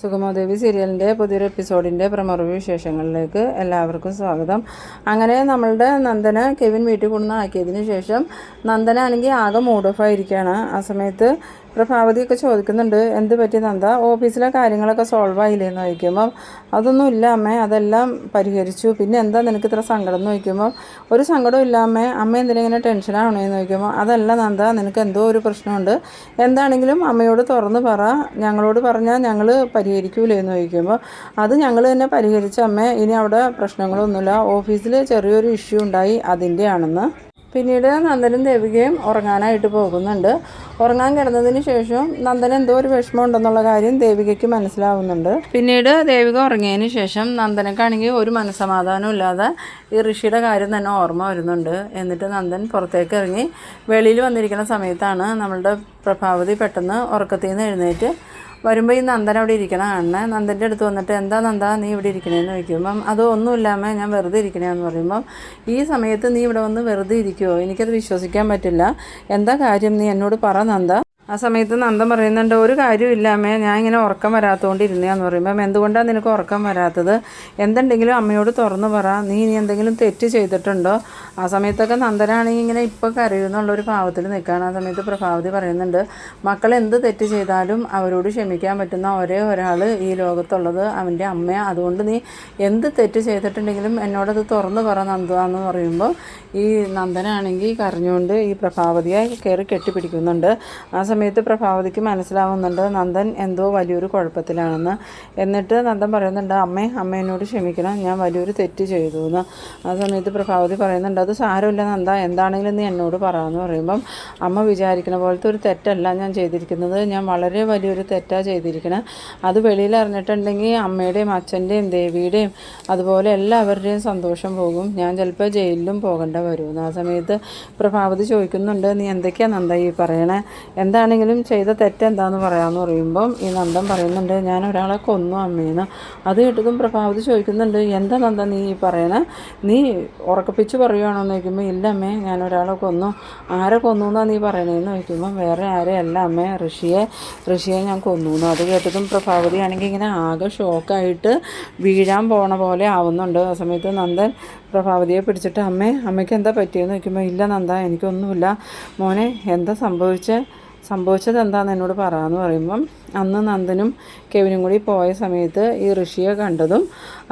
സുഗമോദേവി സീരിയലിൻ്റെ പുതിയൊരു എപ്പിസോഡിൻ്റെ പ്രമോറിവ്യൂ വിശേഷങ്ങളിലേക്ക് എല്ലാവർക്കും സ്വാഗതം. അങ്ങനെ നമ്മളുടെ നന്ദന കെവിൻ വീട്ടിൽ കൊണ്ടുവന്ന് ആക്കിയതിന് ശേഷം നന്ദനാണെങ്കിൽ ആകെ മൂഡ് ഓഫ് ആയിരിക്കുകയാണ്. ആ സമയത്ത് പ്രഭാവതിയൊക്കെ ചോദിക്കുന്നുണ്ട്, എന്ത് പറ്റി നന്ദ, ഓഫീസിലെ കാര്യങ്ങളൊക്കെ സോൾവ് ആയില്ലേന്ന് ചോദിക്കുമ്പം അതൊന്നും ഇല്ല അമ്മേ, അതെല്ലാം പരിഹരിച്ചു, പിന്നെ എന്താ നിനക്ക് ഇത്ര സങ്കടം എന്ന് ചോദിക്കുമ്പോൾ ഒരു സങ്കടവും ഇല്ല അമ്മേ, അമ്മ എന്തിനാ ഇങ്ങനെ ടെൻഷനാണോയെന്ന് ചോദിക്കുമ്പോൾ അതല്ല നന്ദ, നിനക്ക് എന്തോ ഒരു പ്രശ്നമുണ്ട്, എന്താണെങ്കിലും അമ്മയോട് തുറന്ന് പറ, ഞങ്ങളോട് പറഞ്ഞാൽ ഞങ്ങൾ പരിഹരിക്കൂലേ എന്ന് ചോദിക്കുമ്പോൾ അത് ഞങ്ങൾ തന്നെ പരിഹരിച്ച അമ്മേ, ഇനി അവിടെ പ്രശ്നങ്ങളൊന്നുമില്ല, ഓഫീസിൽ ചെറിയൊരു ഇഷ്യൂ ഉണ്ടായി അതിൻ്റെ ആണെന്ന്. പിന്നീട് നന്ദനും ദേവികയും ഉറങ്ങാനായിട്ട് പോകുന്നുണ്ട്. ഉറങ്ങാൻ കിടന്നതിന് ശേഷം നന്ദൻ എന്തോ ഒരു വിഷമം ഉണ്ടെന്നുള്ള കാര്യം ദേവികയ്ക്ക് മനസ്സിലാവുന്നുണ്ട്. പിന്നീട് ദേവിക ഉറങ്ങിയതിന് ശേഷം നന്ദനക്കാണെങ്കിൽ ഒരു മനസ്സമാധാനം ഇല്ലാതെ ഈ ഋഷിയുടെ കാര്യം തന്നെ ഓർമ്മ വരുന്നുണ്ട്. എന്നിട്ട് നന്ദൻ പുറത്തേക്ക് ഇറങ്ങി വെളിയിൽ വന്നിരിക്കുന്ന സമയത്താണ് നമ്മളുടെ പ്രഭാവതി പെട്ടെന്ന് ഉറക്കത്തിൽ നിന്ന് എഴുന്നേറ്റ് വരുമ്പോൾ ഈ നന്ദൻ അവിടെ ഇരിക്കണം കാണണേ. നന്ദൻ്റെ അടുത്ത് വന്നിട്ട് എന്താ നന്ദ നീ ഇവിടെ ഇരിക്കണേന്ന് ചോദിക്കുമ്പം അത് ഒന്നുമില്ലാമേ, ഞാൻ വെറുതെ ഇരിക്കണേന്ന് പറയുമ്പം ഈ സമയത്ത് നീ ഇവിടെ വന്ന് വെറുതെ ഇരിക്കുമോ, എനിക്കത് വിശ്വസിക്കാൻ പറ്റില്ല, എന്താ കാര്യം നീ എന്നോട് പറ നന്ദ. ആ സമയത്ത് നന്ദൻ പറയുന്നുണ്ട്, ഒരു കാര്യമില്ലാമേ, ഞാൻ ഇങ്ങനെ ഉറക്കം വരാത്തതുകൊണ്ട് ഇരുന്നേന്ന് പറയുമ്പം എന്തുകൊണ്ടാണ് നിനക്ക് ഉറക്കം വരാത്തത്, എന്തുണ്ടെങ്കിലും അമ്മയോട് തുറന്നു പറ, നീ ഇനി എന്തെങ്കിലും തെറ്റ് ചെയ്തിട്ടുണ്ടോ. ആ സമയത്തൊക്കെ നന്ദനാണെങ്കിൽ ഇങ്ങനെ ഇപ്പോൾ കരയുന്നുള്ളൊരു പാവത്തിൽ നിൽക്കുകയാണ്. ആ സമയത്ത് പ്രഭാവതി പറയുന്നുണ്ട്, മക്കൾ എന്ത് തെറ്റ് ചെയ്താലും അവരോട് ക്ഷമിക്കാൻ പറ്റുന്ന ഒരേ ഒരാൾ ഈ ലോകത്തുള്ളത് അവൻ്റെ അമ്മയാണ്, അതുകൊണ്ട് നീ എന്ത് തെറ്റ് ചെയ്തിട്ടുണ്ടെങ്കിലും എന്നോടത് തുറന്നു പറ നന്ദാന്ന് പറയുമ്പോൾ ഈ നന്ദനാണെങ്കിൽ കരഞ്ഞുകൊണ്ട് ഈ പ്രഭാവതിയെ കയറി കെട്ടിപ്പിടിക്കുന്നുണ്ട്. ആ സമയത്ത് പ്രഭാവതിക്ക് മനസ്സിലാവുന്നുണ്ട് നന്ദൻ എന്തോ വലിയൊരു കുഴപ്പത്തിലാണെന്ന്. എന്നിട്ട് നന്ദൻ പറയുന്നുണ്ട്, അമ്മ എന്നോട് ക്ഷമിക്കണം, ഞാൻ വലിയൊരു തെറ്റ് ചെയ്തു എന്ന്. ആ സമയത്ത് പ്രഭാവതി പറയുന്നുണ്ട്, അത് സാരമില്ല നന്ദ, എന്താണെങ്കിലും നീ എന്നോട് പറയാമെന്ന് പറയുമ്പം അമ്മ വിചാരിക്കുന്ന പോലത്തെ ഒരു തെറ്റല്ല ഞാൻ ചെയ്തിരിക്കുന്നത്, ഞാൻ വളരെ വലിയൊരു തെറ്റാണ് ചെയ്തിരിക്കുന്നത്, അത് വെളിയിൽ അറിഞ്ഞിട്ടുണ്ടെങ്കിൽ അമ്മയുടെയും അച്ഛൻ്റെയും ദേവിയുടെയും അതുപോലെ എല്ലാവരുടെയും സന്തോഷം പോകും, ഞാൻ ചിലപ്പോൾ ജയിലിലും പോകേണ്ട വരുമെന്ന്. ആ സമയത്ത് പ്രഭാവതി ചോദിക്കുന്നുണ്ട്, നീ എന്തൊക്കെയാണ് നന്ദ ഈ പറയണേ, എന്താണെങ്കിലും ചെയ്ത തെറ്റെന്താന്ന് പറയാമെന്ന് പറയുമ്പം ഈ നന്ദൻ പറയുന്നുണ്ട്, ഞാൻ ഒരാളെ കൊന്നു അമ്മേന്ന്. അത് കേട്ടതും പ്രഭാവതി ചോദിക്കുന്നുണ്ട്, എന്താ നന്ദ നീ പറയണേ, നീ ഉറക്കപ്പിച്ച് പറയുകയാണോ എന്ന് ചോദിക്കുമ്പോൾ ഇല്ല അമ്മേ, ഞാൻ ഒരാളെ കൊന്നു. ആരെ കൊന്നു എന്നാണ് നീ പറയണേന്ന് ചോദിക്കുമ്പം വേറെ ആരെയല്ല അമ്മേ, ഋഷിയെ ഞാൻ കൊന്നു എന്ന്. അത് കേട്ടതും പ്രഭാവതി ആണെങ്കിൽ ഇങ്ങനെ ആകെ ഷോക്കായിട്ട് വീഴാൻ പോണ പോലെ ആവുന്നുണ്ട്. ആ സമയത്ത് നന്ദൻ പ്രഭാവതിയെ പിടിച്ചിട്ട് അമ്മയ്ക്ക് എന്താ പറ്റിയെന്ന് ചോദിക്കുമ്പോൾ ഇല്ല നന്ദ, എനിക്കൊന്നുമില്ല മോനെ, എന്താ സംഭവിച്ചത് എന്താണെന്ന് എന്നോട് പറയാമെന്ന് പറയുമ്പം അന്ന് നന്ദനും കെവിനും കൂടി പോയ സമയത്ത് ഈ ഋഷിയെ കണ്ടതും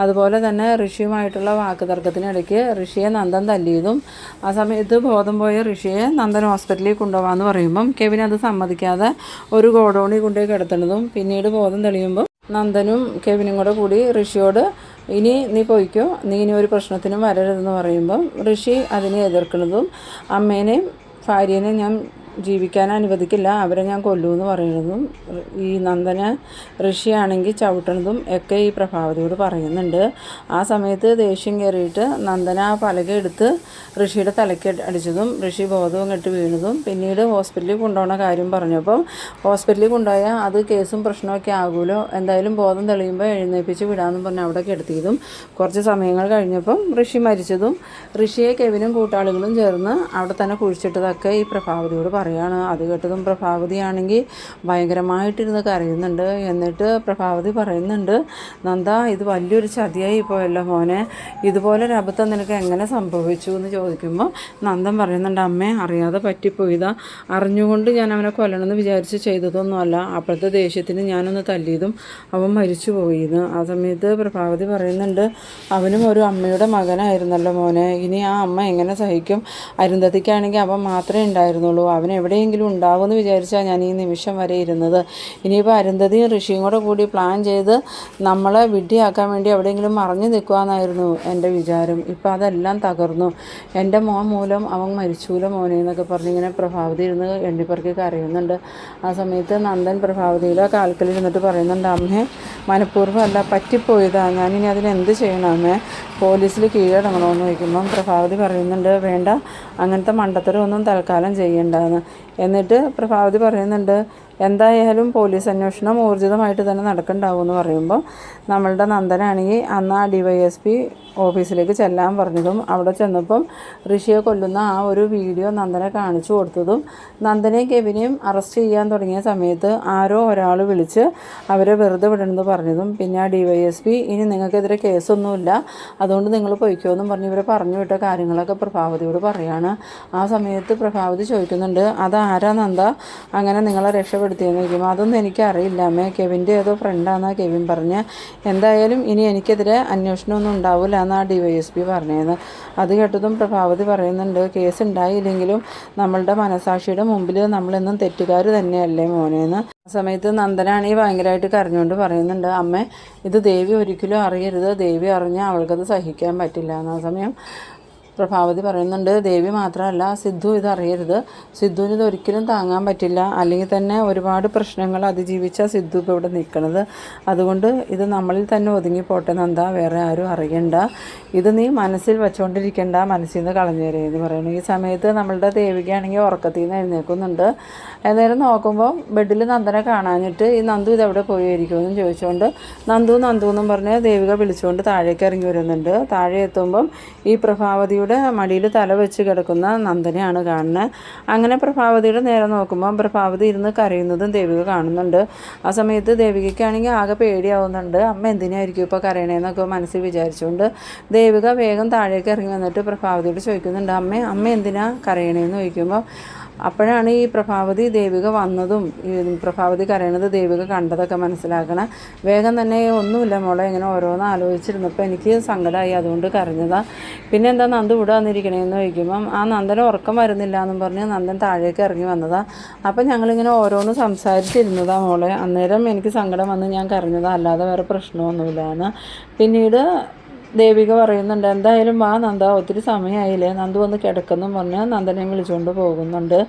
അതുപോലെ തന്നെ ഋഷിയുമായിട്ടുള്ള വാക്കുതർക്കത്തിനിടയ്ക്ക് ഋഷിയെ നന്ദൻ തല്ലിയതും ആ സമയത്ത് ബോധം പോയ ഋഷിയെ നന്ദൻ ഹോസ്പിറ്റലിൽ കൊണ്ടുപോകാമെന്ന് പറയുമ്പം കെവിൻ അത് സമ്മതിക്കാതെ ഒരു ഗോഡൗണിൽ കൊണ്ടുപോയി കിടത്തുന്നതും പിന്നീട് ബോധം തെളിയുമ്പം നന്ദനും കെവിനും കൂടി ഋഷിയോട് ഇനി നീ പോയിക്കോ, നീ ഇനി ഒരു പ്രശ്നത്തിനും വരരുതെന്ന് പറയുമ്പം ഋഷി അതിനെ എതിർക്കുന്നതും അമ്മേനെയും ഭാര്യേനെയും ഞാൻ ജീവിക്കാൻ അനുവദിക്കില്ല, അവരെ ഞാൻ കൊല്ലുമെന്ന് പറയുന്നതും ഈ നന്ദന ഋഷിയാണെങ്കിൽ ചവിട്ടണതും ഒക്കെ ഈ പ്രഭാവതിയോട് പറയുന്നുണ്ട്. ആ സമയത്ത് ദേഷ്യം കയറിയിട്ട് നന്ദന ആ പലക എടുത്ത് ഋഷിയുടെ തലയ്ക്ക് അടിച്ചതും ഋഷി ബോധവും കെട്ട് വീണതും പിന്നീട് ഹോസ്പിറ്റലിൽ കൊണ്ടുപോകുന്ന കാര്യം പറഞ്ഞപ്പം ഹോസ്പിറ്റലിൽ കൊണ്ടുപോയാൽ അത് കേസും പ്രശ്നമൊക്കെ ആകുമല്ലോ, എന്തായാലും ബോധം തെളിയുമ്പോൾ എഴുന്നേൽപ്പിച്ച് വിടാമെന്ന് പറഞ്ഞ് അവിടെ കിടത്തിയതും കുറച്ച് സമയങ്ങൾ കഴിഞ്ഞപ്പം ഋഷി മരിച്ചതും ഋഷിയെ കെവിനും കൂട്ടാളികളും ചേർന്ന് അവിടെ തന്നെ കുഴിച്ചിട്ടതൊക്കെ ഈ പ്രഭാവതിയോട് പറയാണ്. അത് കേട്ടതും പ്രഭാവതിയാണെങ്കിൽ ഭയങ്കരമായിട്ടിരുന്ന് കരയുന്നുണ്ട്. എന്നിട്ട് പ്രഭാവതി പറയുന്നുണ്ട്, നന്ദ ഇത് വലിയൊരു ചതിയായി പോയല്ലോ മോനെ, ഇതുപോലൊരു അബദ്ധം നിനക്ക് എങ്ങനെ സംഭവിച്ചു എന്ന് ചോദിക്കുമ്പോൾ നന്ദൻ പറയുന്നുണ്ട്, അമ്മേ അറിയാതെ പറ്റിപ്പോയതാ, അറിഞ്ഞുകൊണ്ട് ഞാൻ അവനെ കൊല്ലണമെന്ന് വിചാരിച്ച് ചെയ്തതൊന്നുമല്ല, അപ്പോഴത്തെ ദേഷ്യത്തിന് ഞാനൊന്ന് തല്ലിയതും അവൻ മരിച്ചു പോയിന്ന്. ആ സമയത്ത് പ്രഭാവതി പറയുന്നുണ്ട്, അവനും ഒരു അമ്മയുടെ മകനായിരുന്നല്ലോ മോനെ, ഇനി ആ അമ്മ എങ്ങനെ സഹിക്കും, അരുന്ധതിക്കാണെങ്കിൽ അവൻ മാത്രമേ ഉണ്ടായിരുന്നുള്ളൂ, അവൻ എവിടെയെങ്കിലും ഉണ്ടാവുമെന്ന് വിചാരിച്ചാൽ ഞാൻ ഈ നിമിഷം വരെ ഇരുന്നത്, ഇനിയിപ്പോൾ അരുന്ധതിയും ഋഷിയും കൂടി പ്ലാൻ ചെയ്ത് നമ്മളെ വിഡ്ഢിയാക്കാൻ വേണ്ടി എവിടെയെങ്കിലും മറഞ്ഞു നിൽക്കുവാന്നായിരുന്നു എൻ്റെ വിചാരം, ഇപ്പം അതെല്ലാം തകർന്നു, എൻ്റെ മോൻ മൂലം അവൻ മരിച്ചൂല മോനെ എന്നൊക്കെ പറഞ്ഞിങ്ങനെ പ്രഭാവതി ഇരുന്ന് എണ്ണിപ്പറക്കി കരയുന്നുണ്ട്. ആ സമയത്ത് നന്ദൻ പ്രഭാവതിയിലെ കാൽക്കലിരുന്നിട്ട് പറയുന്നുണ്ട്, അമ്മേ മനഃപൂർവ്വം അല്ല, പറ്റിപ്പോയതാ, ഞാനിനി അതിനെന്ത് ചെയ്യണം അമ്മേ, പോലീസിൽ കീഴടങ്ങണമെന്ന് ചോദിക്കുമ്പം പ്രഭാവതി പറയുന്നുണ്ട് വേണ്ട, അങ്ങനത്തെ മണ്ടത്തരമൊന്നും തൽക്കാലം ചെയ്യണ്ടെന്ന്. എന്നിട്ട് പ്രഭാവതി പറയുന്നുണ്ട് എന്തായാലും പോലീസ് അന്വേഷണം ഊർജിതമായിട്ട് തന്നെ നടക്കണ്ടാവും എന്ന് പറയുമ്പോൾ നമ്മളുടെ നന്ദനാണെങ്കിൽ അന്ന് ആ DYSP ഓഫീസിലേക്ക് ചെല്ലാൻ പറഞ്ഞതും അവിടെ ചെന്നപ്പം ഋഷിയെ കൊല്ലുന്ന ആ ഒരു വീഡിയോ നന്ദനെ കാണിച്ചു കൊടുത്തതും നന്ദനെയും കെവിനെയും അറസ്റ്റ് ചെയ്യാൻ തുടങ്ങിയ സമയത്ത് ആരോ ഒരാൾ വിളിച്ച് അവരെ വെറുതെ വിടണമെന്ന് പറഞ്ഞതും പിന്നെ ആ DYSP ഇനി നിങ്ങൾക്കെതിരെ കേസൊന്നുമില്ല, അതുകൊണ്ട് നിങ്ങൾ പൊയ്ക്കോന്നും പറഞ്ഞ് ഇവരെ പറഞ്ഞു വിട്ട കാര്യങ്ങളൊക്കെ പ്രഭാവതിയോട് പറയാണ്. ആ സമയത്ത് പ്രഭാവതി ചോദിക്കുന്നുണ്ട് അതാരാ നന്ദ അങ്ങനെ നിങ്ങളെ രക്ഷപ്പെടുത്തിയെന്ന് ചോദിക്കുമ്പോൾ അതൊന്നും എനിക്കറിയില്ല അമ്മേ, കെവിൻ്റെ ഏതോ ഫ്രണ്ടാണെന്നാണ് കെവിൻ പറഞ്ഞ്. എന്തായാലും ഇനി എനിക്കെതിരെ അന്വേഷണമൊന്നും ഉണ്ടാവില്ല എന്നാണ് ആ DYSP പറഞ്ഞതെന്ന്. അത് കേട്ടതും പ്രഭാവതി പറയുന്നുണ്ട് കേസ് ഉണ്ടായില്ലെങ്കിലും നമ്മളുടെ മനസാക്ഷിയുടെ മുമ്പിൽ നമ്മളെന്നും തെറ്റുകാർ തന്നെയല്ലേ മോനേന്ന്. ആ സമയത്ത് നന്ദനാണെങ്കിൽ ഭയങ്കരമായിട്ട് കരഞ്ഞുകൊണ്ട് പറയുന്നുണ്ട് അമ്മേ, ഇത് ദേവി ഒരിക്കലും അറിയരുത്, ദേവി അറിഞ്ഞാൽ അവൾക്കത് സഹിക്കാൻ പറ്റില്ല എന്ന്. ആ സമയം പ്രഭാവതി പറയുന്നുണ്ട് ദേവി മാത്രമല്ല സിദ്ധു ഇതറിയരുത്, സിദ്ധുവിന് ഇതൊരിക്കലും താങ്ങാൻ പറ്റില്ല, അല്ലെങ്കിൽ തന്നെ ഒരുപാട് പ്രശ്നങ്ങൾ അതിജീവിച്ച സിദ്ധു ഇപ്പോൾ ഇവിടെ നിൽക്കുന്നത്, അതുകൊണ്ട് ഇത് നമ്മളിൽ തന്നെ ഒതുങ്ങിപ്പോട്ടെ നന്ദ, വേറെ ആരും അറിയണ്ട, ഇത് നീ മനസ്സിൽ വെച്ചുകൊണ്ടിരിക്കേണ്ട, മനസ്സിൽ നിന്ന് കളഞ്ഞേരേ എന്ന് പറയുന്നു. ഈ സമയത്ത് നമ്മളുടെ ദേവികയാണെങ്കിൽ ഉറക്കത്തിൽ നിന്ന് എഴുന്നേൽക്കുന്നുണ്ട്. അന്നേരം നോക്കുമ്പോൾ ബെഡിൽ നന്ദനെ കാണാഞ്ഞിട്ട് ഈ നന്ദു ഇതെവിടെ പോയിരിക്കുമെന്നും ചോദിച്ചുകൊണ്ട് നന്ദു എന്നും പറഞ്ഞ് ദേവിക വിളിച്ചുകൊണ്ട് താഴേക്ക് ഇറങ്ങി വരുന്നുണ്ട്. താഴെ എത്തുമ്പം ഈ പ്രഭാവതിയുടെ മടിയിൽ തല വെച്ച് കിടക്കുന്ന നന്ദനെയാണ് കാണുന്നത്. അങ്ങനെ പ്രഭാവതിയുടെ നേരെ നോക്കുമ്പോൾ പ്രഭാവതി ഇരുന്ന് കരയുന്നതും ദേവിക കാണുന്നുണ്ട്. ആ സമയത്ത് ദേവികയ്ക്കാണെങ്കിൽ ആകെ പേടിയാവുന്നുണ്ട്, അമ്മ എന്തിനായിരിക്കും ഇപ്പോൾ കരയണേന്നൊക്കെ മനസ്സിൽ വിചാരിച്ചുകൊണ്ട് ദേവിക വേഗം താഴേക്ക് ഇറങ്ങി വന്നിട്ട് പ്രഭാവതിയോട് ചോദിക്കുന്നുണ്ട് അമ്മ എന്തിനാ കരയണേന്ന് ചോദിക്കുമ്പോൾ അപ്പോഴാണ് ഈ പ്രഭാവതി ദേവിക വന്നതും ഈ പ്രഭാവതി കരയണത് ദേവിക കണ്ടതൊക്കെ മനസ്സിലാക്കണം. വേഗം തന്നെ ഒന്നുമില്ല മോളെ, ഇങ്ങനെ ഓരോന്ന് ആലോചിച്ചിരുന്നപ്പോൾ എനിക്ക് സങ്കടമായി, അതുകൊണ്ട് കരഞ്ഞതാണ്. പിന്നെ എന്താ നന്ദു ഇവിടെ വന്നിരിക്കണേന്ന് ചോദിക്കുമ്പം ആ നന്ദന് ഉറക്കം വരുന്നില്ല എന്നും പറഞ്ഞ് നന്ദൻ താഴേക്ക് ഇറങ്ങി വന്നതാണ്. അപ്പം ഞങ്ങളിങ്ങനെ ഓരോന്ന് സംസാരിച്ചിരുന്നതാണ് മോളെ, അന്നേരം എനിക്ക് സങ്കടം വന്ന് ഞാൻ കരഞ്ഞതാണ്, അല്ലാതെ വേറെ പ്രശ്നമൊന്നുമില്ലാന്ന്. പിന്നീട് ദേവിക പറയുന്നുണ്ട് എന്തായാലും വാ നന്ദ, ഒത്തിരി സമയമായില്ലേ, നന്ദു വന്ന് കിടക്കെന്നും പറഞ്ഞ് നന്ദനെ വിളിച്ചുകൊണ്ട് പോകുന്നുണ്ട്.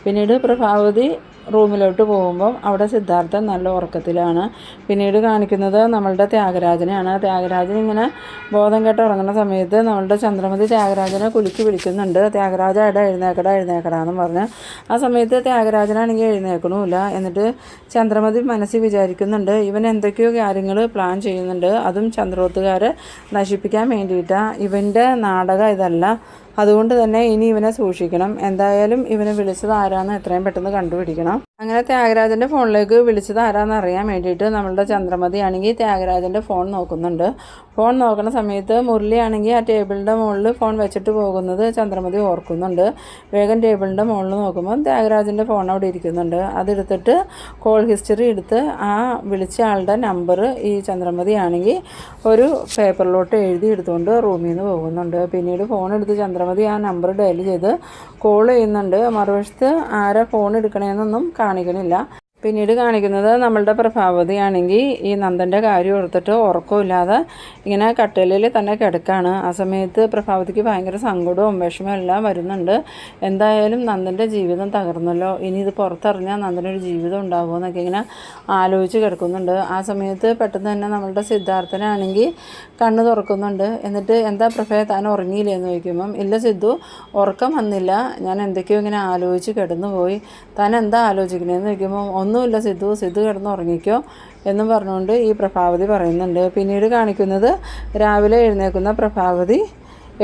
പിന്നീട് പ്രഭാവതി റൂമിലോട്ട് പോകുമ്പം അവിടെ സിദ്ധാർത്ഥൻ നല്ല ഉറക്കത്തിലാണ്. പിന്നീട് കാണിക്കുന്നത് നമ്മളുടെ ത്യാഗരാജനെയാണ്. ത്യാഗരാജൻ ഇങ്ങനെ ബോധം കെട്ട് ഉറങ്ങുന്ന സമയത്ത് നമ്മളുടെ ചന്ദ്രമതി ത്യാഗരാജനെ കുലുക്കി വിളിക്കുന്നുണ്ട്, ത്യാഗരാജ എഴുന്നേക്കടാന്ന് പറഞ്ഞ്. ആ സമയത്ത് ത്യാഗരാജനാണെങ്കിൽ എഴുന്നേക്കണമില്ല. എന്നിട്ട് ചന്ദ്രമതി മനസ്സിൽ വിചാരിക്കുന്നുണ്ട് ഇവൻ എന്തൊക്കെയോ കാര്യങ്ങൾ പ്ലാൻ ചെയ്യുന്നുണ്ട്, അതും ചന്ദ്രോത്തുകാരെ നശിപ്പിക്കാൻ വേണ്ടിയിട്ടാണ്, ഇവൻ്റെ നാടകം ഇതല്ല, അതുകൊണ്ട് തന്നെ ഇനി ഇവനെ സൂക്ഷിക്കണം, എന്തായാലും ഇവനെ വിളിച്ചത് ആരാന്ന് എത്രയും പെട്ടെന്ന് കണ്ടുപിടിക്കണം. അങ്ങനെ ത്യാഗരാജൻ്റെ ഫോണിലേക്ക് വിളിച്ചത് ആരാന്ന് അറിയാൻ വേണ്ടിയിട്ട് നമ്മളുടെ ചന്ദ്രമതി ആണെങ്കിൽ ത്യാഗരാജൻ്റെ ഫോൺ നോക്കുന്നുണ്ട്. ഫോൺ നോക്കുന്ന സമയത്ത് മുരളി ആണെങ്കിൽ ആ ടേബിളിൻ്റെ മുകളിൽ ഫോൺ വെച്ചിട്ട് പോകുന്നത് ചന്ദ്രമതി ഓർക്കുന്നുണ്ട്. വേഗം ടേബിളിൻ്റെ മുകളിൽ നോക്കുമ്പോൾ ത്യാഗരാജൻ്റെ ഫോൺ അവിടെ ഇരിക്കുന്നുണ്ട്. അതെടുത്തിട്ട് കോൾ ഹിസ്റ്ററി എടുത്ത് ആ വിളിച്ച ആളുടെ നമ്പർ ഈ ചന്ദ്രമതി ആണെങ്കിൽ ഒരു പേപ്പറിലോട്ട് എഴുതി എടുത്തുകൊണ്ട് റൂമിൽ നിന്ന് പോകുന്നുണ്ട്. പിന്നീട് ഫോൺ എടുത്ത് ചന്ദ്രമതി ആ നമ്പർ ഡയൽ ചെയ്ത് കോൾ ചെയ്യുന്നുണ്ട്. മറുവശത്ത് ആരാ ഫോൺ എടുക്കണേന്നൊന്നും കാണിക്കണില്ല. പിന്നീട് കാണിക്കുന്നത് നമ്മളുടെ പ്രഭാവതിയാണെങ്കിൽ ഈ നന്ദൻ്റെ കാര്യം ഓർത്തിട്ട് ഉറക്കമില്ലാതെ ഇങ്ങനെ കട്ടിലിൽ തന്നെ കിടക്കുകയാണ്. ആ സമയത്ത് പ്രഭാവതിക്ക് ഭയങ്കര സങ്കടവും വിഷമവും എല്ലാം വരുന്നുണ്ട്. എന്തായാലും നന്ദൻ്റെ ജീവിതം തകർന്നല്ലോ, ഇനി ഇത് പുറത്തറിഞ്ഞാൽ നന്ദനൊരു ജീവിതം ഉണ്ടാകുമോ എന്നൊക്കെ ഇങ്ങനെ ആലോചിച്ച് കിടക്കുന്നുണ്ട്. ആ സമയത്ത് പെട്ടെന്ന് തന്നെ നമ്മളുടെ സിദ്ധാർത്ഥനാണെങ്കിൽ കണ്ണ് തുറക്കുന്നുണ്ട്. എന്നിട്ട് എന്താ താൻ ഉറങ്ങിയില്ലേന്ന് ചോദിക്കുമ്പം ഇല്ല സിദ്ധു, ഉറക്കം വന്നില്ല, ഞാൻ എന്തൊക്കെയോ ഇങ്ങനെ ആലോചിച്ച് കിടന്നുപോയി, താൻ എന്താ ആലോചിക്കണേന്ന് ചോദിക്കുമ്പോൾ ഒന്നുമില്ല സിദ്ധു കിടന്ന് ഉറങ്ങിക്കോ എന്നും പറഞ്ഞുകൊണ്ട് ഈ പ്രഭാവതി പറയുന്നുണ്ട്. പിന്നീട് കാണിക്കുന്നത് രാവിലെ എഴുന്നേൽക്കുന്ന പ്രഭാവതി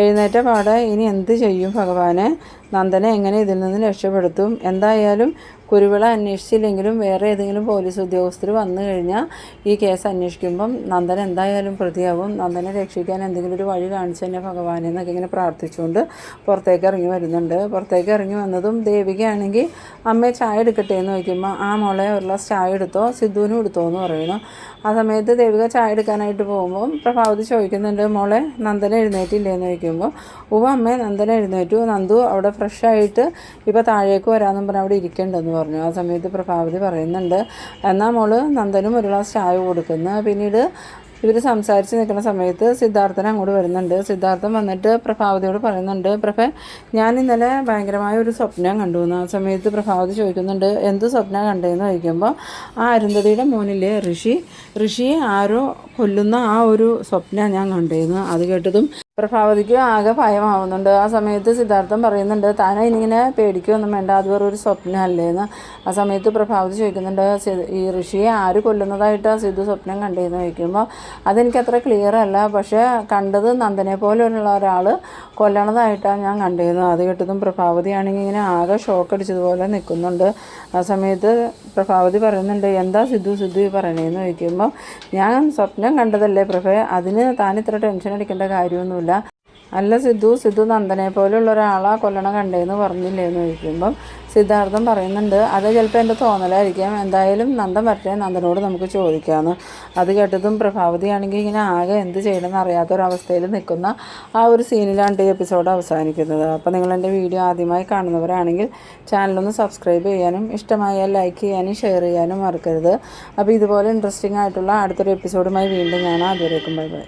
എഴുന്നേറ്റ പാടെ ഇനി എന്ത് ചെയ്യും ഭഗവാനെ, നന്ദനെ എങ്ങനെ ഇതിൽ നിന്ന് രക്ഷപ്പെടുത്തും, എന്തായാലും കുരുവിള അന്വേഷിച്ചില്ലെങ്കിലും വേറെ ഏതെങ്കിലും പോലീസ് ഉദ്യോഗസ്ഥർ വന്നു കഴിഞ്ഞാൽ ഈ കേസ് അന്വേഷിക്കുമ്പം നന്ദൻ എന്തായാലും പ്രതിയാവും, നന്ദനെ രക്ഷിക്കാൻ എന്തെങ്കിലും ഒരു വഴി കാണിച്ചു തന്നെ ഭഗവാനെ എന്നൊക്കെ ഇങ്ങനെ പ്രാർത്ഥിച്ചുകൊണ്ട് പുറത്തേക്ക് ഇറങ്ങി വരുന്നുണ്ട്. പുറത്തേക്ക് ഇറങ്ങി വന്നതും ദേവികയാണെങ്കിൽ അമ്മയെ ചായ എടുക്കട്ടെ എന്ന് ചോദിക്കുമ്പോൾ ആ മോളെ ഒരു ഗ്ലാസ് ചായ എടുത്തോ, സിദ്ധുവിനും എടുത്തോ എന്ന് പറയുന്നു. ആ സമയത്ത് ദേവിക ചായ എടുക്കാനായിട്ട് പോകുമ്പോൾ പ്രഭാവതി ചോദിക്കുന്നുണ്ട് മോളെ നന്ദന എഴുന്നേറ്റില്ലേ എന്ന് ചോദിക്കുമ്പോൾ അമ്മേ നന്ദന എഴുന്നേറ്റു, നന്ദു അവിടെ ഫ്രഷായിട്ട് ഇപ്പോൾ താഴേക്ക് വരാമെന്നും പറഞ്ഞാൽ അവിടെ ഇരിക്കേണ്ടെന്ന് പറഞ്ഞു. ആ സമയത്ത് പ്രഭാവതി പറയുന്നുണ്ട് എന്നാൽ മോള് നന്ദനും ഒരു ഗ്ലാസ് ചായ കൊടുക്കുന്നു. പിന്നീട് ഇവർ സംസാരിച്ച് നിൽക്കുന്ന സമയത്ത് സിദ്ധാർത്ഥൻ അങ്ങോട്ട് വരുന്നുണ്ട്. സിദ്ധാർത്ഥൻ വന്നിട്ട് പ്രഭാവതിയോട് പറയുന്നുണ്ട് ഞാൻ ഇന്നലെ ഭയങ്കരമായ ഒരു സ്വപ്നം കണ്ടു എന്ന്. ആ സമയത്ത് പ്രഭാവതി ചോദിക്കുന്നുണ്ട് എന്ത് സ്വപ്നം കണ്ടതെന്ന് ചോദിക്കുമ്പോൾ ആ അരുന്ധതിയുടെ മോനിലെ ഋഷിയെ ആരോ കൊല്ലുന്ന ആ ഒരു സ്വപ്നം ഞാൻ കണ്ടേന്ന്. അത് കേട്ടതും പ്രഭാവതിക്ക് ആകെ ഭയമാവുന്നുണ്ട്. ആ സമയത്ത് സിദ്ധാർത്ഥൻ പറയുന്നുണ്ട് താൻ ഇനിങ്ങനെ പേടിക്കുകയൊന്നും വേണ്ട, അത് വേറൊരു സ്വപ്നമല്ലേന്ന്. ആ സമയത്ത് പ്രഭാവതി ചോദിക്കുന്നുണ്ട് ഈ ഋഷിയെ ആര് കൊല്ലുന്നതായിട്ടാണ് സിദ്ധു സ്വപ്നം കണ്ടതെന്ന് ചോദിക്കുമ്പോൾ അതെനിക്കത്ര ക്ലിയർ അല്ല, പക്ഷേ കണ്ടത് നന്ദനെ പോലെയുള്ള ഒരാൾ കൊല്ലണതായിട്ടാണ് ഞാൻ കണ്ടിരുന്നത്. അത് കേട്ടതും പ്രഭാവതിയാണെങ്കിൽ ഇങ്ങനെ ആകെ ഷോക്ക് അടിച്ചതുപോലെ നിൽക്കുന്നുണ്ട്. ആ സമയത്ത് പ്രഭാവതി പറയുന്നുണ്ട് എന്താ സിദ്ധു ഈ പറയണേന്ന് ചോദിക്കുമ്പോൾ ഞാൻ സ്വപ്നം കണ്ടതല്ലേ പ്രഭേ, അതിന് താൻ ഇത്ര ടെൻഷൻ അടിക്കേണ്ട കാര്യമൊന്നുമില്ല. അല്ല സിദ്ധു നന്ദനെ പോലെയുള്ള ഒരാളാ കൊല്ലണ കണ്ടേന്ന് പറഞ്ഞില്ലേന്ന് ചോദിക്കുമ്പം സിദ്ധാർത്ഥൻ പറയുന്നുണ്ട് അത് ചിലപ്പോൾ എൻ്റെ തോന്നലായിരിക്കാം, എന്തായാലും നന്ദൻ വരട്ടെ, നന്ദനോട് നമുക്ക് ചോദിക്കാമെന്ന്. അത് കേട്ടതും പ്രഭാവതിയാണെങ്കിൽ ഇങ്ങനെ ആകെ എന്ത് ചെയ്യണമെന്ന് അറിയാത്തൊരവസ്ഥയിൽ നിൽക്കുന്ന ആ ഒരു സീനിലാണ് ഈ എപ്പിസോഡ് അവസാനിക്കുന്നത്. അപ്പോൾ നിങ്ങൾ എൻ്റെ വീഡിയോ ആദ്യമായി കാണുന്നവരാണെങ്കിൽ ചാനലൊന്ന് സബ്സ്ക്രൈബ് ചെയ്യാനും ഇഷ്ടമായാൽ ലൈക്ക് ചെയ്യാനും ഷെയർ ചെയ്യാനും മറക്കരുത്. അപ്പോൾ ഇതുപോലെ ഇൻട്രസ്റ്റിംഗ് ആയിട്ടുള്ള അടുത്തൊരു എപ്പിസോഡുമായി വീണ്ടും കാണാം. അതുവരേക്കും ബൈ ബൈ.